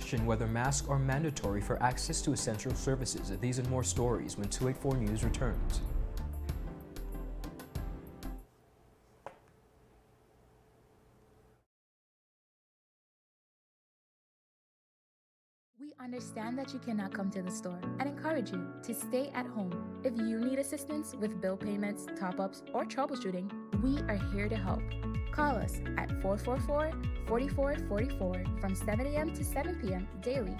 question whether masks are mandatory for access to essential services. These and more stories when 284 News returns. We understand that you cannot come to the store and encourage you to stay at home. If you need assistance with bill payments, top-ups, or troubleshooting, we are here to help. Call us at 444-4444 from 7 a.m. to 7 p.m. daily,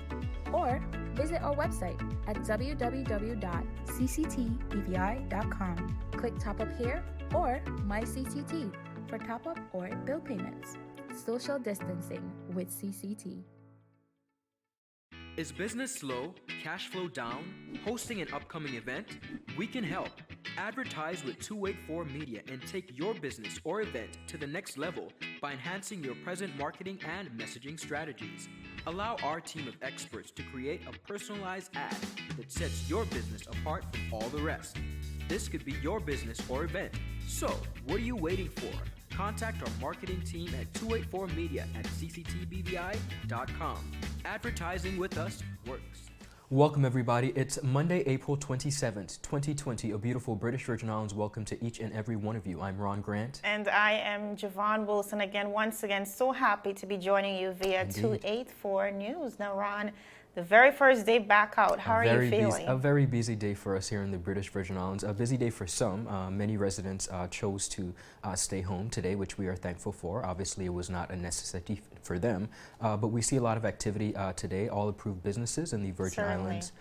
or visit our website at www.cctbvi.com. Click Top Up here or My CCT for top-up or bill payments. Social distancing with CCT. Is business slow, cash flow down, hosting an upcoming event? We can help. Advertise with 284 Media and take your business or event to the next level by enhancing your present marketing and messaging strategies. Allow our team of experts to create a personalized ad that sets your business apart from all the rest. This could be your business or event. So, what are you waiting for? Contact our marketing team at 284media@cctbvi.com. Advertising with us works. Welcome everybody. It's Monday, April 27th, 2020. A beautiful British Virgin Islands welcome to each and every one of you. I'm Ron Grant. And I am Javon Wilson once again, so happy to be joining you via Indeed. 284 News. Now, Ron, the very first day back out, how are you feeling? A very busy day for us here in the British Virgin Islands. A busy day for some. Many residents chose to stay home today, which we are thankful for. Obviously, it was not a necessity for them, but we see a lot of activity today. All approved businesses in the Virgin Islands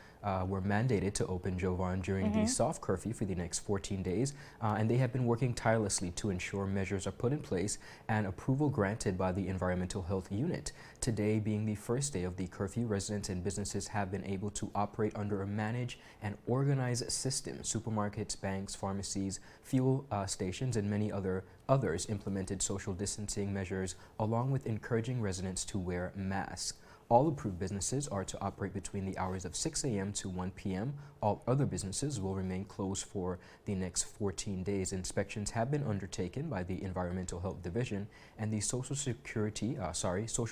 were mandated to open, Jovan, during the soft curfew for the next 14 days, and they have been working tirelessly to ensure measures are put in place and approval granted by the Environmental Health Unit. Today being the first day of the curfew, residents and businesses have been able to operate under a managed and organized system. Supermarkets, banks, pharmacies, fuel stations, and many others implemented social distancing measures along with encouraging residents to wear masks. All approved businesses are to operate between the hours of 6 a.m. to 1 p.m. All other businesses will remain closed for the next 14 days. Inspections have been undertaken by the Environmental Health Division and the Social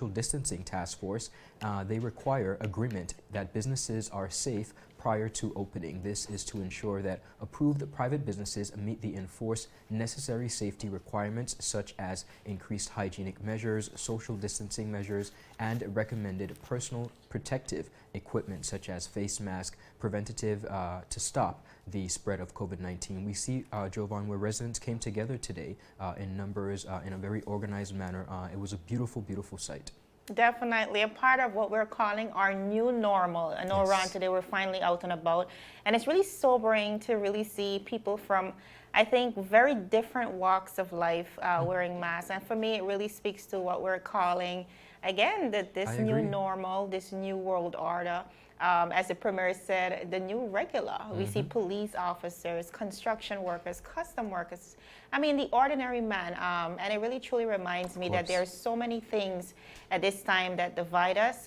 Distancing Task Force. They require agreement that businesses are safe prior to opening. This is to ensure that approved private businesses meet the enforced necessary safety requirements such as increased hygienic measures, social distancing measures, and recommended personal protective equipment such as face mask, preventative to stop the spread of COVID-19. We see, Jovan, where residents came together today in numbers in a very organized manner. It was a beautiful, beautiful sight. Definitely a part of what we're calling our new normal. I know, Ron, today we're finally out and about, and it's really sobering to really see people from, I think, very different walks of life wearing masks. And for me, it really speaks to what we're calling, again, this new normal, this new world order. As the Premier said, the new regular. We see police officers, construction workers, custom workers. I mean, the ordinary man. And it really truly reminds me that there are so many things at this time that divide us,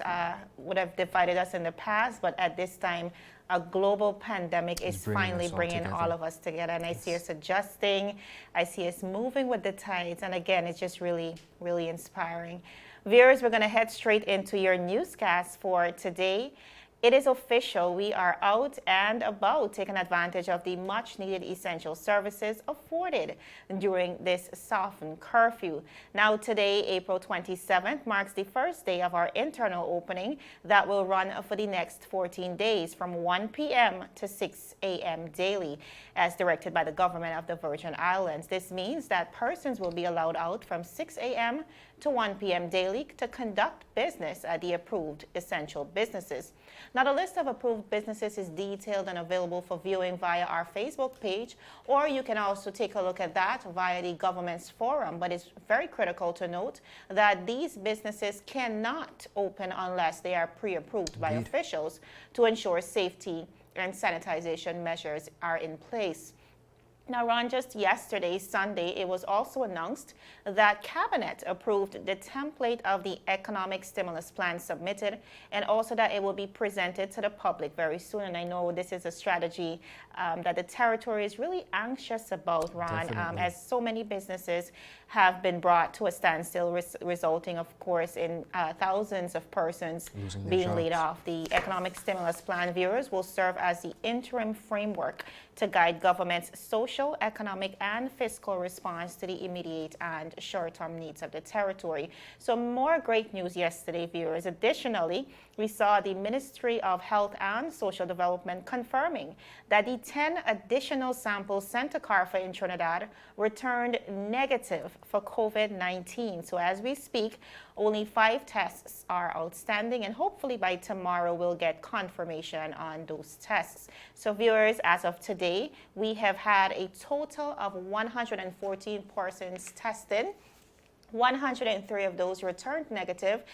would have divided us in the past, but at this time, a global pandemic is finally bringing all of us together. And I see us adjusting. I see us moving with the tides. And again, it's just really, really inspiring. Viewers, we're going to head straight into your newscast for today. It is official. We are out and about, taking advantage of the much-needed essential services afforded during this softened curfew. Now, today, April 27th, marks the first day of our internal opening that will run for the next 14 days from 1 p.m. to 6 a.m. daily, as directed by the government of the Virgin Islands. This means that persons will be allowed out from 6 a.m. to 1 p.m. daily to conduct business at the approved essential businesses. Now, the list of approved businesses is detailed and available for viewing via our Facebook page, or you can also take a look at that via the government's forum. But it's very critical to note that these businesses cannot open unless they are pre-approved by officials to ensure safety and sanitization measures are in place. Now, Ron, just yesterday, Sunday, it was also announced that Cabinet approved the template of the economic stimulus plan submitted, and also that it will be presented to the public very soon. And I know this is a strategy that the territory is really anxious about, Ron, as so many businesses have been brought to a standstill, resulting, of course, in thousands of persons being laid off. The economic stimulus plan, viewers, will serve as the interim framework to guide government's social, economic, and fiscal response to the immediate and short-term needs of the territory. So more great news yesterday, viewers. Additionally, we saw the Ministry of Health and Social Development confirming that the 10 additional samples sent to CARFA in Trinidad returned negative for COVID-19. So as we speak, only 5 tests are outstanding, and hopefully by tomorrow we'll get confirmation on those tests. So viewers, as of today, we have had a total of 114 persons tested. 103 of those returned negative,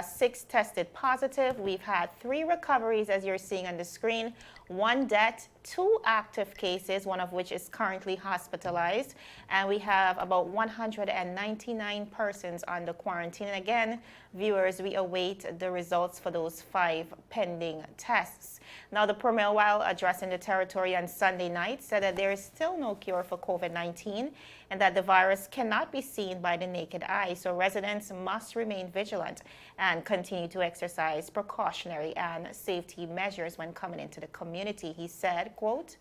6 tested positive. We've had 3 recoveries, as you're seeing on the screen, 1 death, 2 active cases, one of which is currently hospitalized, and we have about 199 persons under quarantine. And again, viewers, we await the results for those 5 pending tests. Now, the Premier, while addressing the territory on Sunday night, said that there is still no cure for COVID-19 and that the virus cannot be seen by the naked eye. So residents must remain vigilant and continue to exercise precautionary and safety measures when coming into the community. He said, quote,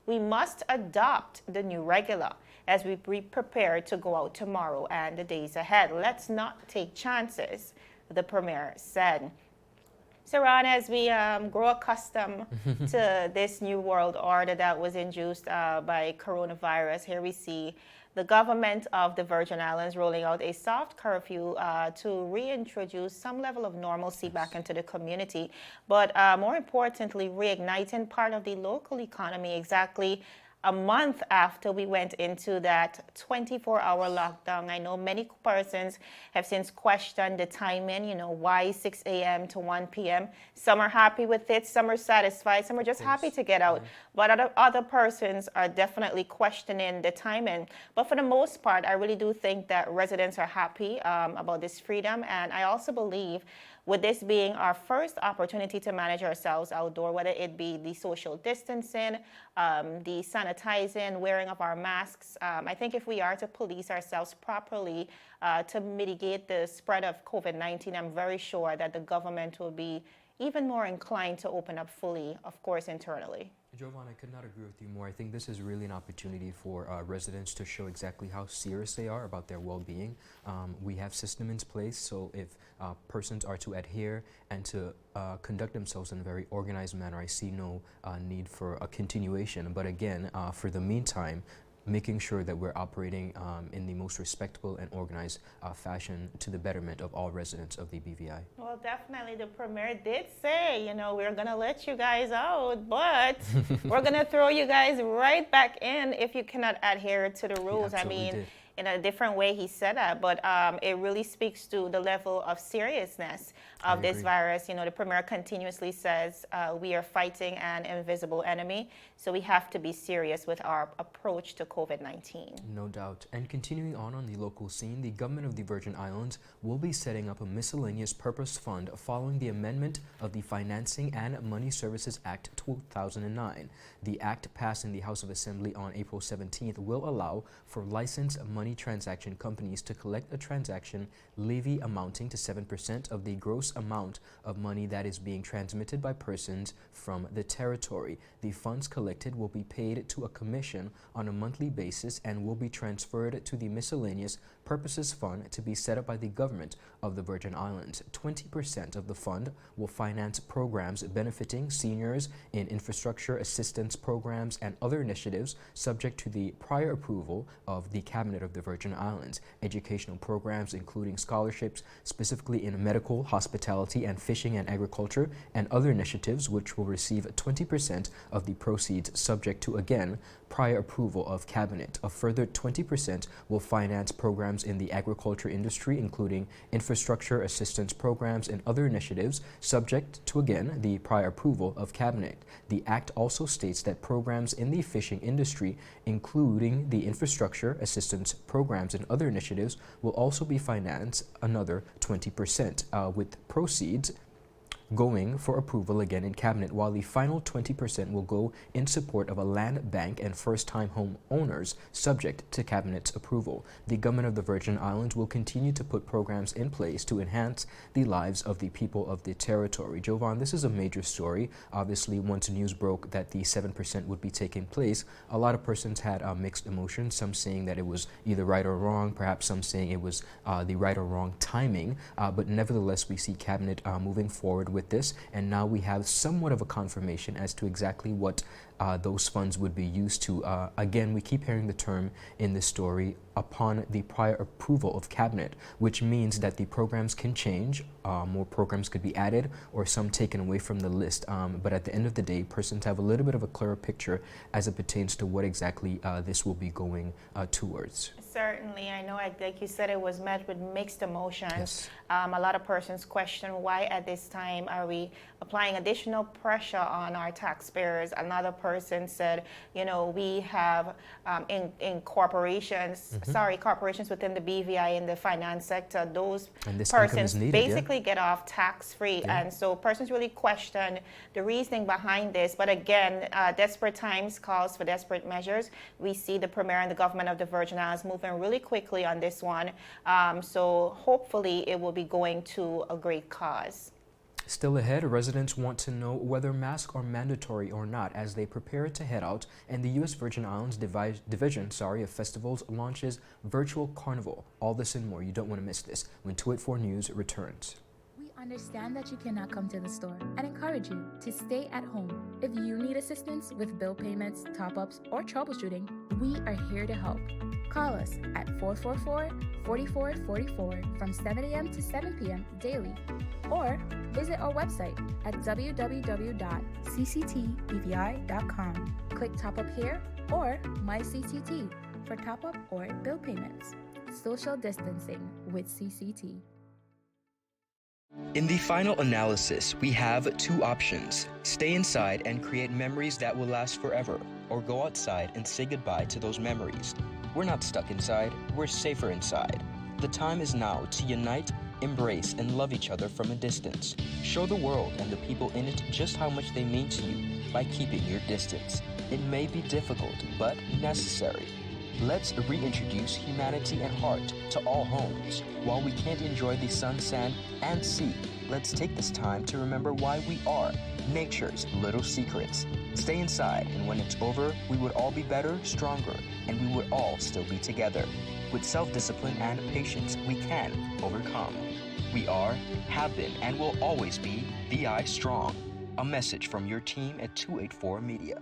"We must adopt the new regular as we prepare to go out tomorrow and the days ahead. Let's not take chances," the Premier said. So, Ron, as we grow accustomed to this new world order that was induced by coronavirus, here we see the government of the Virgin Islands rolling out a soft curfew to reintroduce some level of normalcy back into the community, but more importantly, reigniting part of the local economy exactly a month after we went into that 24-hour lockdown. I know many persons have since questioned the timing, why 6 a.m. to 1 p.m. Some are happy with it, some are satisfied, some are just happy to get out. But other persons are definitely questioning the timing. But for the most part, I really do think that residents are happy about this freedom. And I also believe with this being our first opportunity to manage ourselves outdoor, whether it be the social distancing, the sanitizing, wearing of our masks, I think if we are to police ourselves properly to mitigate the spread of COVID-19, I'm very sure that the government will be even more inclined to open up fully, of course, internally. Jovan, I could not agree with you more. I think this is really an opportunity for residents to show exactly how serious they are about their well-being. We have system in place, so if persons are to adhere and to conduct themselves in a very organized manner, I see no need for a continuation. But again, for the meantime, making sure that we're operating in the most respectable and organized fashion to the betterment of all residents of the BVI. Well, definitely the Premier did say, we're going to let you guys out, but we're going to throw you guys right back in if you cannot adhere to the rules. I mean, in a different way he said that, but it really speaks to the level of seriousness of this virus. The Premier continuously says we are fighting an invisible enemy, so we have to be serious with our approach to COVID-19. No doubt. And continuing on the local scene, the government of the Virgin Islands will be setting up a miscellaneous purpose fund following the amendment of the Financing and Money Services Act 2009. The act passed in the House of Assembly on April 17th will allow for licensed money transaction companies to collect a transaction levy amounting to 7% of the gross amount of money that is being transmitted by persons from the territory. The funds collected will be paid to a commission on a monthly basis and will be transferred to the miscellaneous purposes fund to be set up by the government of the Virgin Islands. 20% of the fund will finance programs benefiting seniors in infrastructure assistance programs and other initiatives subject to the prior approval of the Cabinet of the Virgin Islands. Educational programs including scholarships specifically in medical, hospitality, and fishing and agriculture, and other initiatives which will receive 20% of the proceeds subject to, again, prior approval of Cabinet. A further 20% will finance programs in the agriculture industry, including infrastructure assistance programs and other initiatives, subject to, again, the prior approval of Cabinet. The Act also states that programs in the fishing industry, including the infrastructure assistance programs and other initiatives, will also be financed another 20%, with proceeds going for approval again in Cabinet, while the final 20% will go in support of a land bank and first-time home owners, subject to Cabinet's approval. The government of the Virgin Islands will continue to put programs in place to enhance the lives of the people of the territory. Jovan, this is a major story. Obviously, once news broke that the 7% would be taking place, a lot of persons had mixed emotions, some saying that it was either right or wrong, perhaps some saying it was the right or wrong timing, but nevertheless, we see Cabinet moving forward with this, and now we have somewhat of a confirmation as to exactly what those funds would be used to. Again, we keep hearing the term in this story, upon the prior approval of Cabinet, which means that the programs can change, more programs could be added, or some taken away from the list. But at the end of the day, persons have a little bit of a clearer picture as it pertains to what exactly this will be going towards. Certainly, I know, like you said, it was met with mixed emotions. Yes. A lot of persons question why at this time are we applying additional pressure on our taxpayers. Another person said, you know, we have in corporations, corporations within the BVI in the finance sector, those persons basically get off tax-free. Yeah. And so persons really question the reasoning behind this. But again, desperate times calls for desperate measures. We see the Premier and the government of the Virgin Islands moving really quickly on this one. So hopefully it will be going to a great cause. Still ahead, residents want to know whether masks are mandatory or not as they prepare to head out, and the U.S. Virgin Islands Division of Festivals launches Virtual Carnival. All this and more. You don't want to miss this when 284 News returns. We understand that you cannot come to the store and encourage you to stay at home. If you need assistance with bill payments, top-ups, or troubleshooting, we are here to help. Call us at 444-4444 from 7 a.m. to 7 p.m. daily, or visit our website at www.cctbvi.com. Click Top Up here or My CCT for top-up or bill payments. Social distancing with CCT. In the final analysis, we have two options: stay inside and create memories that will last forever, or go outside and say goodbye to those memories. We're not stuck inside, we're safer inside. The time is now to unite, embrace, and love each other from a distance. Show the world and the people in it just how much they mean to you by keeping your distance. It may be difficult, but necessary. Let's reintroduce humanity and heart to all homes. While we can't enjoy the sun, sand, and sea, let's take this time to remember why we are nature's little secrets. Stay inside, and when it's over, we would all be better, stronger, and we would all still be together. With self-discipline and patience, we can overcome. We are, have been, and will always be BVI Strong. A message from your team at 284 Media.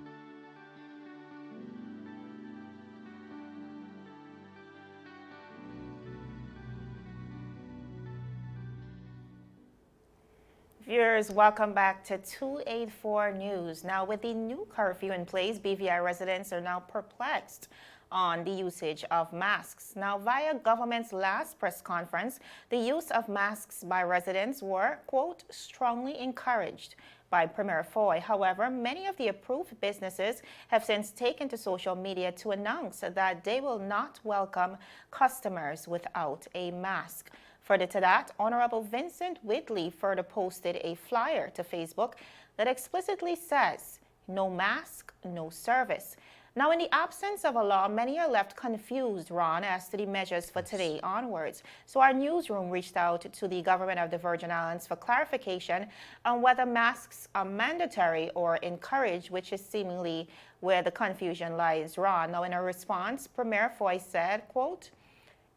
Viewers, welcome back to 284 News. Now, with the new curfew in place, BVI residents are now perplexed on the usage of masks. Now, via government's last press conference, the use of masks by residents were, quote, strongly encouraged by Premier Foy. However, many of the approved businesses have since taken to social media to announce that they will not welcome customers without a mask. Further to that, Honorable Vincent Whitley further posted a flyer to Facebook that explicitly says, no mask, no service. Now, in the absence of a law, many are left confused, Ron, as to the measures for today onwards. So our newsroom reached out to the government of the Virgin Islands for clarification on whether masks are mandatory or encouraged, which is seemingly where the confusion lies, Ron. Now, in a response, Premier Foy said, quote,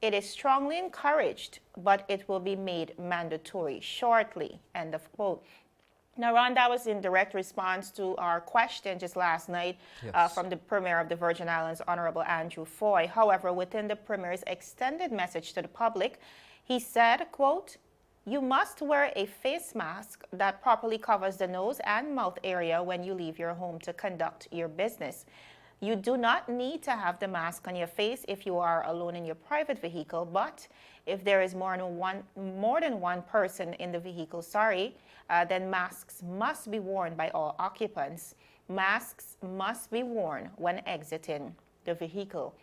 it is strongly encouraged, but it will be made mandatory shortly, end of quote. Now, Ron, that was in direct response to our question just last night from the Premier of the Virgin Islands, Honorable Andrew Foy. However, within the Premier's extended message to the public, he said, quote, you must wear a face mask that properly covers the nose and mouth area when you leave your home to conduct your business. You do not need to have the mask on your face if you are alone in your private vehicle, but if there is more than one person in the vehicle, then masks must be worn by all occupants. Masks must be worn when exiting the vehicle.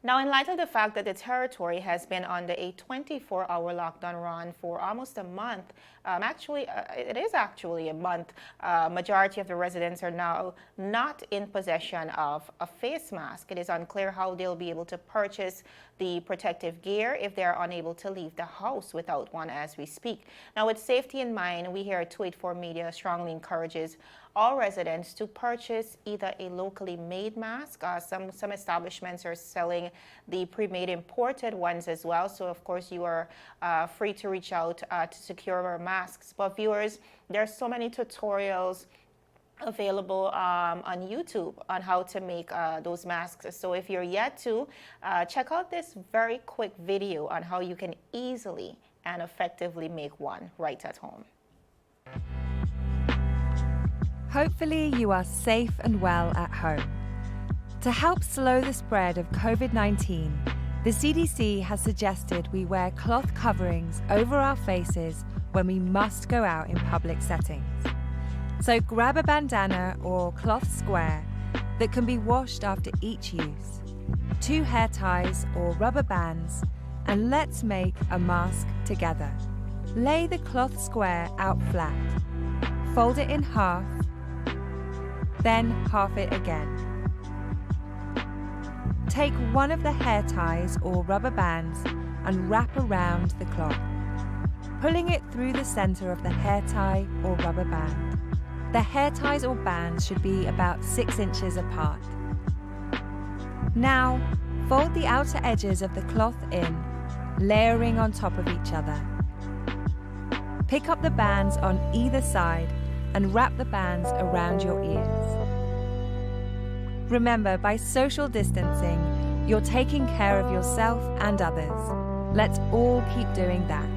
Now, in light of the fact that the territory has been under a 24-hour lockdown run for almost a month, it is actually a month, majority of the residents are now not in possession of a face mask. It is unclear how they'll be able to purchase the protective gear if they're unable to leave the house without one as we speak. Now, with safety in mind, we here at 284 Media strongly encourages all residents to purchase either a locally made mask. Some establishments are selling the pre-made imported ones as well. So of course you are free to reach out to secure our masks. But viewers, there are so many tutorials available on YouTube on how to make those masks. So if you're yet to, check out this very quick video on how you can easily and effectively make one right at home. Hopefully you are safe and well at home. To help slow the spread of COVID-19, the CDC has suggested we wear cloth coverings over our faces when we must go out in public settings. So grab a bandana or cloth square that can be washed after each use, 2 hair ties or rubber bands, and let's make a mask together. Lay the cloth square out flat, fold it in half, then half it again. Take one of the hair ties or rubber bands and wrap around the cloth, pulling it through the center of the hair tie or rubber band. The hair ties or bands should be about 6 inches apart. Now, fold the outer edges of the cloth in, layering on top of each other. Pick up the bands on either side and wrap the bands around your ears. Remember, by social distancing, you're taking care of yourself and others. Let's all keep doing that.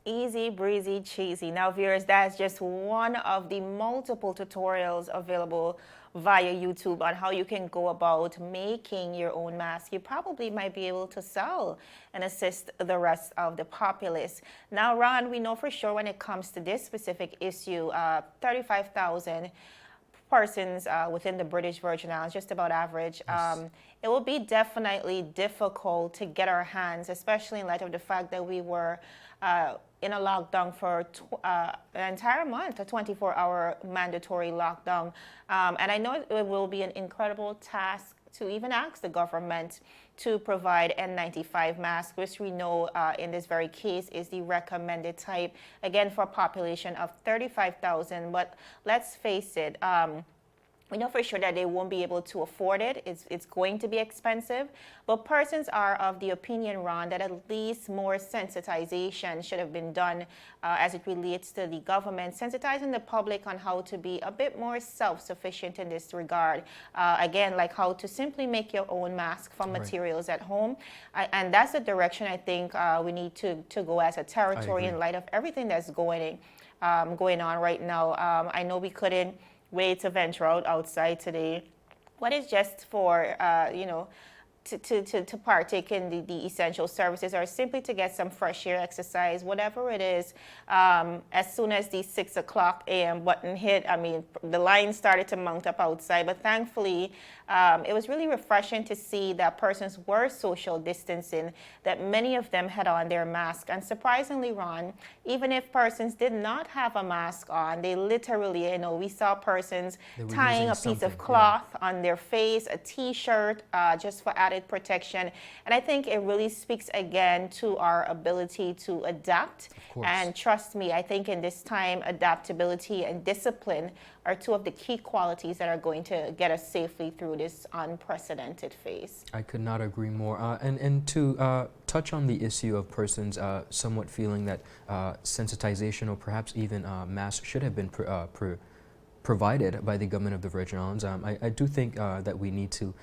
Easy, breezy, cheesy. Now, viewers, that's just one of the multiple tutorials available via YouTube on how you can go about making your own mask. You probably might be able to sell and assist the rest of the populace. Now, Ron, we know for sure when it comes to this specific issue, 35,000 persons within the British Virgin Islands, just about average. Yes. It will be definitely difficult to get our hands, especially in light of the fact that we were in a lockdown for an entire month, a 24-hour mandatory lockdown. And I know it will be an incredible task to even ask the government to provide N95 masks, which we know in this very case is the recommended type, again, for a population of 35,000. But let's face it, we know for sure that they won't be able to afford it. It's going to be expensive. But persons are of the opinion, Ron, that at least more sensitization should have been done as it relates to the government, sensitizing the public on how to be a bit more self-sufficient in this regard. Again, like how to simply make your own mask from materials at home. And that's the direction I think we need to go as a territory in light of everything that's going on right now. I know we couldn't wait to venture outside today. What is just for, to partake in the essential services or simply to get some fresh air, exercise, whatever it is. As soon as the 6 o'clock a.m. button hit, I mean, the line started to mount up outside, but thankfully it was really refreshing to see that persons were social distancing, that many of them had on their mask. And surprisingly, Ron, even if persons did not have a mask on, they literally, we saw persons tying a piece of cloth on their face, a t-shirt, just for added protection. And I think it really speaks again to our ability to adapt. And trust me, I think in this time, adaptability and discipline are two of the key qualities that are going to get us safely through this unprecedented phase. I could not agree more. And to touch on the issue of persons somewhat feeling that sensitization or perhaps even masks should have been provided by the government of the Virgin Islands, I do think that we need to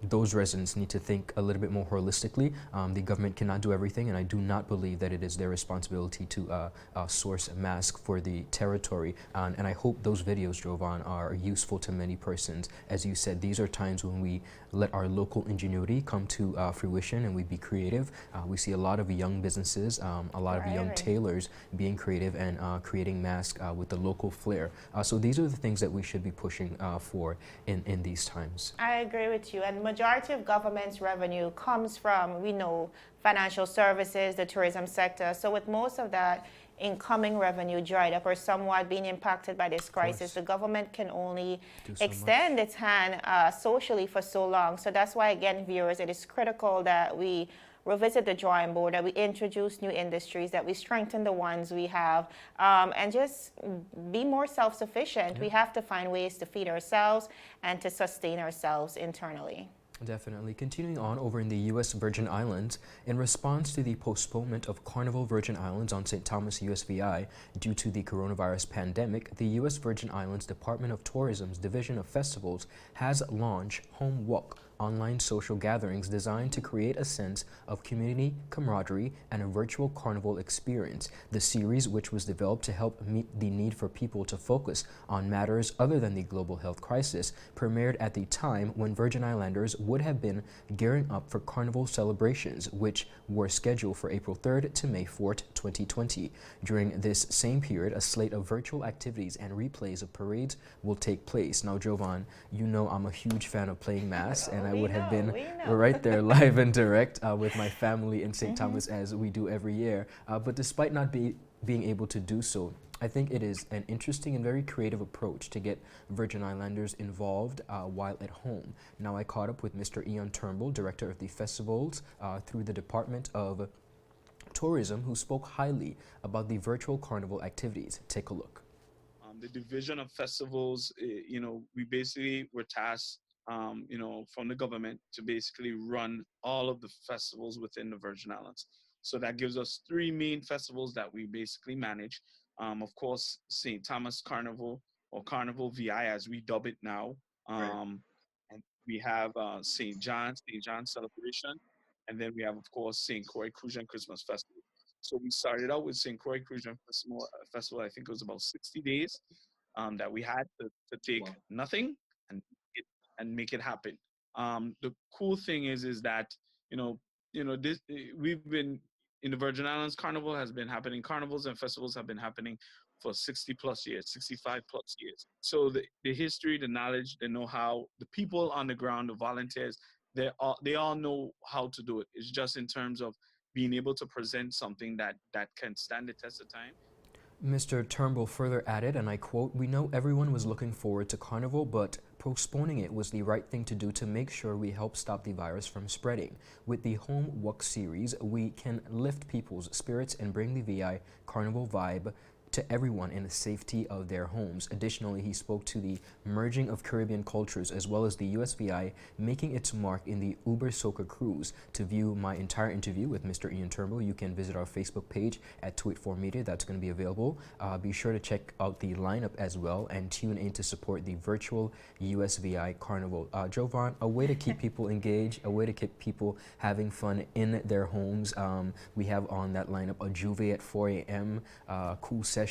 those residents need to think a little bit more holistically. The government cannot do everything, and I do not believe that it is their responsibility to source a mask for the territory. And I hope those videos, Jovan, are useful to many persons. As you said, these are times when we let our local ingenuity come to fruition and we be creative. We see a lot of young businesses, a lot of young tailors being creative and creating masks with the local flair. So these are the things that we should be pushing for in these times. I agree with you. And majority of government's revenue comes from, we know, financial services, the tourism sector. So with most of that incoming revenue dried up or somewhat being impacted by this crisis, the government can only extend its hand socially for so long. So that's why, again, viewers, it is critical that we revisit the drawing board, that we introduce new industries, that we strengthen the ones we have, and just be more self-sufficient. We have to find ways to feed ourselves and to sustain ourselves internally. Definitely. Continuing on over in the U.S. Virgin Islands, in response to the postponement of Carnival Virgin Islands on St. Thomas USVI due to the coronavirus pandemic, the U.S. Virgin Islands Department of Tourism's Division of Festivals has launched Home Walk, online social gatherings designed to create a sense of community, camaraderie, and a virtual carnival experience. The series, which was developed to help meet the need for people to focus on matters other than the global health crisis, premiered at the time when Virgin Islanders would have been gearing up for carnival celebrations, which were scheduled for April 3rd to May 4th, 2020. During this same period, a slate of virtual activities and replays of parades will take place. Now, Jovan, you know I'm a huge fan of playing mass, and I would have been right there live and direct with my family in St. Thomas as we do every year. But despite not being able to do so, I think it is an interesting and very creative approach to get Virgin Islanders involved while at home. Now, I caught up with Mr. Ian Turnbull, director of the festivals through the Department of Tourism, who spoke highly about the virtual carnival activities. Take a look. The Division of Festivals, we basically were tasked from the government to basically run all of the festivals within the Virgin Islands. So that gives us 3 main festivals that we basically manage. Of course, St. Thomas Carnival, or Carnival VI as we dub it now. And we have St. John's Celebration. And then we have, of course, St. Croix Crucian Christmas Festival. So we started out with St. Croix Crucian Festival, I think it was about 60 days that we had to take nothing and make it happen. The cool thing is that we've been in the Virgin Islands. Carnival has been happening. Carnivals and festivals have been happening for 60 plus years, 65 plus years. So the history, the knowledge, the know-how, the people on the ground, the volunteers, they all know how to do it. It's just in terms of being able to present something that can stand the test of time. Mr. Turnbull further added, and I quote, "We know everyone was looking forward to Carnival, but postponing it was the right thing to do to make sure we help stop the virus from spreading. With the Home Walk series, we can lift people's spirits and bring the VI Carnival vibe to everyone in the safety of their homes." Additionally, he spoke to the merging of Caribbean cultures as well as the USVI making its mark in the Uber Soca cruise. To view my entire interview with Mr. Ian Turnbull, you can visit our Facebook page at 284 Media. That's going to be available. Be sure to check out the lineup as well and tune in to support the virtual USVI Carnival. Jovan, a way to keep people engaged, a way to keep people having fun in their homes. We have on that lineup a Juve at 4 a.m., Cool Session,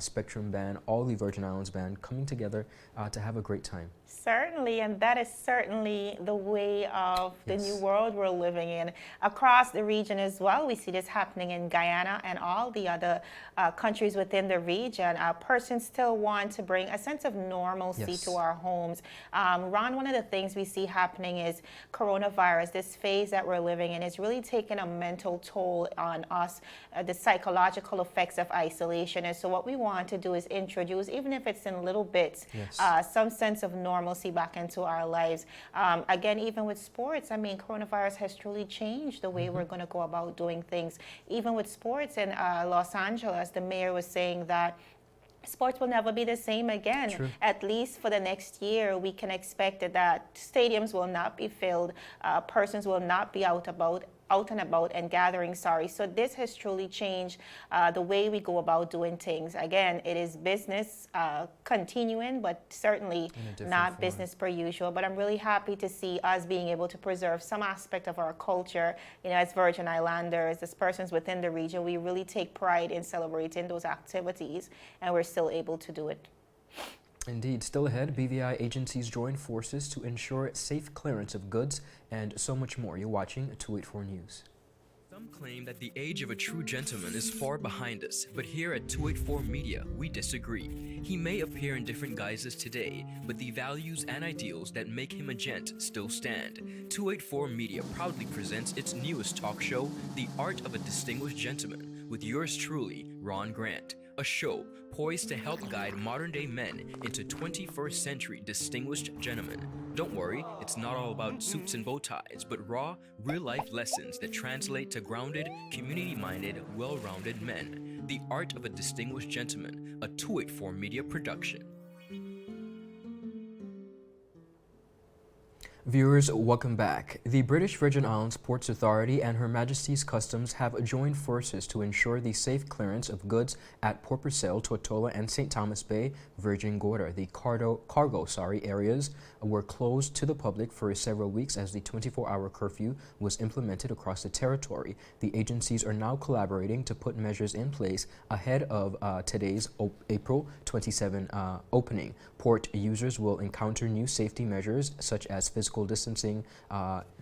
Spectrum Band, all the Virgin Islands Band coming together to have a great time. Certainly, and that is certainly the way of the new world we're living in. Across the region as well, we see this happening in Guyana and all the other countries within the region. Persons still want to bring a sense of normalcy to our homes. Ron, one of the things we see happening is coronavirus, this phase that we're living in, is really taking a mental toll on us, the psychological effects of isolation. And so what we want to do is introduce, even if it's in little bits, some sense of normalcy back into our lives. Again, even with sports, I mean, coronavirus has truly changed the way we're going to go about doing things. Even with sports in Los Angeles, the mayor was saying that sports will never be the same again. True. At least for the next year, we can expect that stadiums will not be filled, persons will not be out about out and about and gathering, so this has truly changed the way we go about doing things. Again, it is business continuing, but certainly not form. business per usual. But I'm really happy to see us being able to preserve some aspect of our culture. You know, as Virgin Islanders, as persons within the region, we really take pride in celebrating those activities, and we're still able to do it. Indeed. Still ahead, BVI agencies join forces to ensure safe clearance of goods and so much more. You're watching 284 News. Some claim that the age of a true gentleman is far behind us, but here at 284 Media, we disagree. He may appear in different guises today, but the values and ideals that make him a gent still stand. 284 Media proudly presents its newest talk show, The Art of a Distinguished Gentleman, with yours truly, Ron Grant. A show poised to help guide modern-day men into 21st century distinguished gentlemen. Don't worry, it's not all about suits and bow ties, but raw, real-life lessons that translate to grounded, community-minded, well-rounded men. The Art of a Distinguished Gentleman, a 284 Media production. Viewers, welcome back. The British Virgin Islands Ports Authority and Her Majesty's Customs have joined forces to ensure the safe clearance of goods at Port Purcell, Tortola, and St. Thomas Bay, Virgin Gorda. The cargo areas were closed to the public for several weeks as the 24-hour curfew was implemented across the territory. The agencies are now collaborating to put measures in place ahead of today's April 27 opening. Port users will encounter new safety measures such as physical distancing,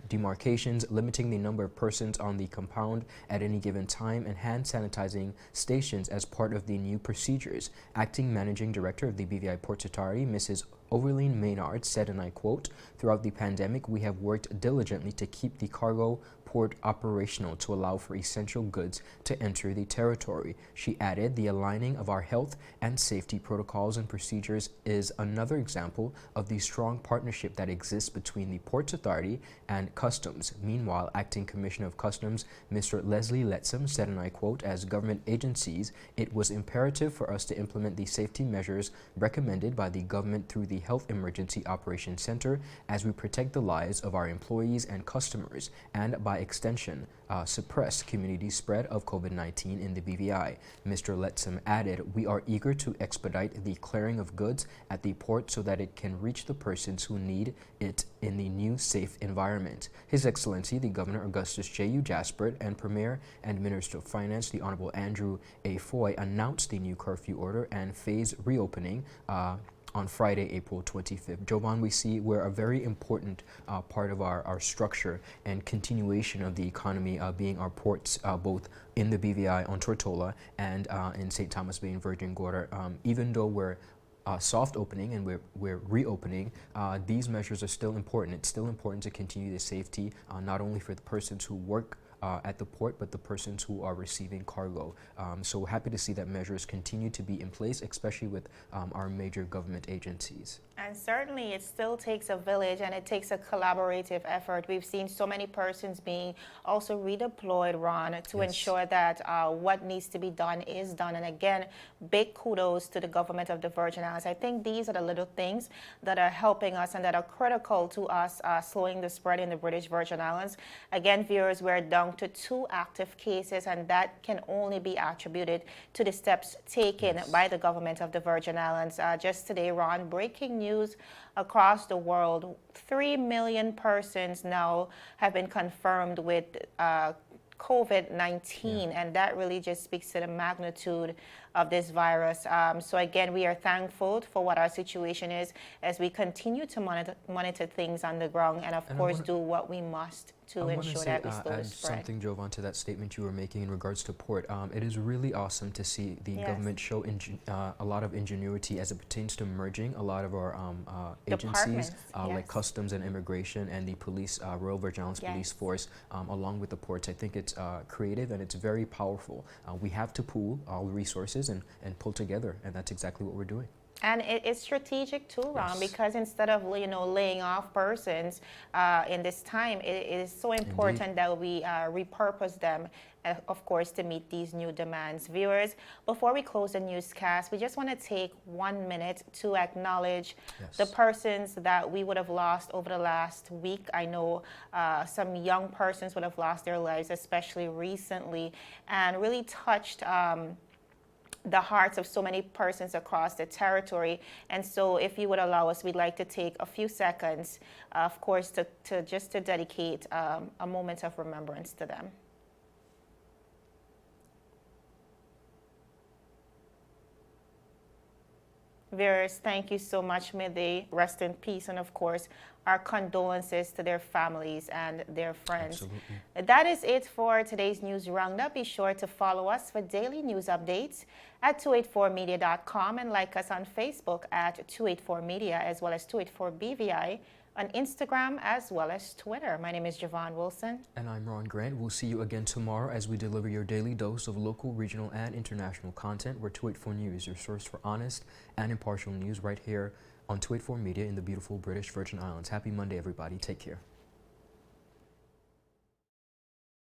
demarcations, limiting the number of persons on the compound at any given time, and hand sanitizing stations as part of the new procedures. Acting Managing Director of the BVI Ports Authority, Mrs. Overline Maynard, said, and I quote, "Throughout the pandemic, we have worked diligently to keep the cargo port operational to allow for essential goods to enter the territory." She added, "The aligning of our health and safety protocols and procedures is another example of the strong partnership that exists between the Ports Authority and Customs." Meanwhile, Acting Commissioner of Customs, Mr. Leslie Letsom, said, and I quote, "As government agencies, it was imperative for us to implement the safety measures recommended by the government through the Health Emergency Operations Center as we protect the lives of our employees and customers, and by extension, suppress community spread of COVID-19 in the BVI. Mr. Letsom added, "We are eager to expedite the clearing of goods at the port so that it can reach the persons who need it in the new safe environment." His Excellency, the Governor Augustus J.U. Jaspert, and Premier and Minister of Finance, the Honorable Andrew A. Foy, announced the new curfew order and phase reopening on Friday, April 25th. Jovan, we see we're a very important part of our structure and continuation of the economy being our ports, both in the BVI on Tortola and in St. Thomas Bay and Virgin Gorda. Even though we're soft opening and we're reopening, these measures are still important. It's still important to continue the safety, not only for the persons who work at the port, but the persons who are receiving cargo. So we're happy to see that measures continue to be in place, especially with our major government agencies. And certainly it still takes a village, and it takes a collaborative effort. We've seen so many persons being also redeployed, Ron, to ensure that what needs to be done is done. And again, big kudos to the government of the Virgin Islands. I think these are the little things that are helping us and that are critical to us slowing the spread in the British Virgin Islands. Again, viewers, we're down to 2 active cases, and that can only be attributed to the steps taken by the government of the Virgin Islands. Just today, Ron, breaking news across the world, 3 million persons now have been confirmed with COVID-19, and that really just speaks to the magnitude of this virus. So again, we are thankful for what our situation is as we continue to monitor things on the ground, and of course do what we must to ensure that we slow the spread. Something, Jovan, to that statement you were making in regards to port. It is really awesome to see the government show a lot of ingenuity as it pertains to merging a lot of our agencies like Customs and Immigration and the police, Royal Virgin Islands Police Force, along with the ports. I think it's creative and it's very powerful. We have to pool all resources and pull together, and that's exactly what we're doing. And it's strategic too, Ron, Yes. because instead of laying off persons in this time, it is so important that we repurpose them, of course, to meet these new demands. Viewers, before we close the newscast, we just want to take 1 minute to acknowledge the persons that we would have lost over the last week. I know some young persons would have lost their lives, especially recently, and really touched the hearts of so many persons across the territory. And so if you would allow us, we'd like to take a few seconds, of course, to just to dedicate a moment of remembrance to them. Viewers, thank you so much. May they rest in peace. And of course, our condolences to their families and their friends. Absolutely. That is it for today's news roundup. Be sure to follow us for daily news updates at 284media.com and like us on Facebook at 284media, as well as 284BVI on Instagram as well as Twitter. My name is Javon Wilson. And I'm Ron Grant. We'll see you again tomorrow as we deliver your daily dose of local, regional, and international content. We're 284 News, your source for honest and impartial news right here on 284 Media in the beautiful British Virgin Islands. Happy Monday, everybody. Take care.